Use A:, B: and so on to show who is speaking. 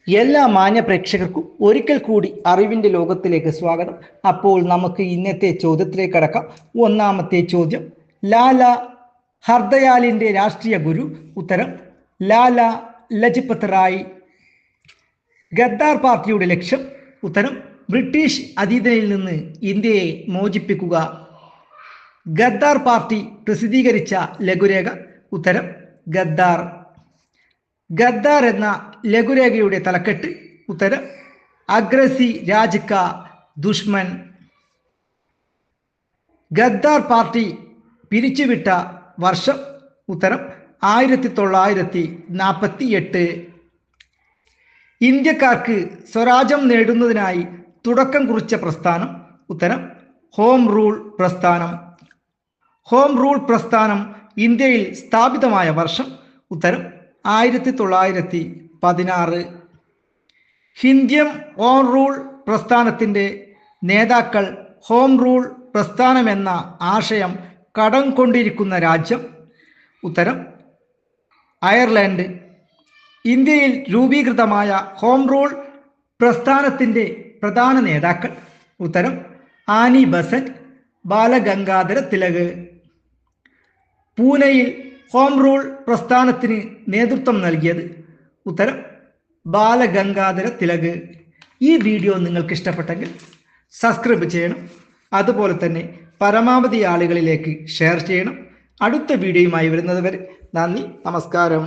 A: എല്ലാ മാന്യ പ്രേക്ഷകർക്കും ഒരിക്കൽ കൂടി അറിവിന്റെ ലോകത്തിലേക്ക് സ്വാഗതം. അപ്പോൾ നമുക്ക് ഇന്നത്തെ ചോദ്യത്തിലേക്ക് കടക്കാം. ഒന്നാമത്തെ ചോദ്യം, ലാല ഹർദയാലിന്റെ രാഷ്ട്രീയ ഗുരു. ഉത്തരം ലാല ലജ്പത് റായ്. ഗദ്ദാർ പാർട്ടിയുടെ ലക്ഷ്യം. ഉത്തരം ബ്രിട്ടീഷ് അധീനതയിൽ നിന്ന് ഇന്ത്യയെ മോചിപ്പിക്കുക. ഗദ്ദാർ പാർട്ടി പ്രസിദ്ധീകരിച്ച ലഘുരേഖ. ഉത്തരം ഗദ്ദാർ. ഗദ്ദാർ എന്ന ലഘുരേഖയുടെ തലക്കെട്ട്. ഉത്തരം അഗ്രസി രാജ് കാ ദുഷ്മൻ. ഗദ്ദാർ പാർട്ടി പിരിച്ചുവിട്ട വർഷം. ഉത്തരം 1948. ഇന്ത്യക്കാർക്ക് സ്വരാജ്യം നേടുന്നതിനായി തുടക്കം കുറിച്ച പ്രസ്ഥാനം. ഉത്തരം ഹോം റൂൾ പ്രസ്ഥാനം. ഹോം റൂൾ പ്രസ്ഥാനം ഇന്ത്യയിൽ സ്ഥാപിതമായ വർഷം. ഉത്തരം 1916. ഹിന്ദിയം ഹോം റൂൾ പ്രസ്ഥാനത്തിൻ്റെ നേതാക്കൾ ഹോം റൂൾ പ്രസ്ഥാനമെന്ന ആശയം കടം കൊണ്ടിരിക്കുന്ന രാജ്യം. ഉത്തരം അയർലൻഡ്. ഇന്ത്യയിൽ രൂപീകൃതമായ ഹോം റൂൾ പ്രസ്ഥാനത്തിൻ്റെ പ്രധാന നേതാക്കൾ. ഉത്തരം ആനി ബസന്റ്, ബാലഗംഗാധര തിലക്. പൂനെയിൽ ഹോം റൂൾ പ്രസ്ഥാനത്തിന് നേതൃത്വം നൽകിയത്. ഉത്തരം ബാലഗംഗാധര തിലക്. ഈ വീഡിയോ നിങ്ങൾക്ക് ഇഷ്ടപ്പെട്ടെങ്കിൽ സബ്സ്ക്രൈബ് ചെയ്യണം. അതുപോലെ തന്നെ പരമാവധി ആളുകളിലേക്ക് ഷെയർ ചെയ്യണം. അടുത്ത വീഡിയോയുമായി വരുന്നത് വരെ നന്ദി, നമസ്കാരം.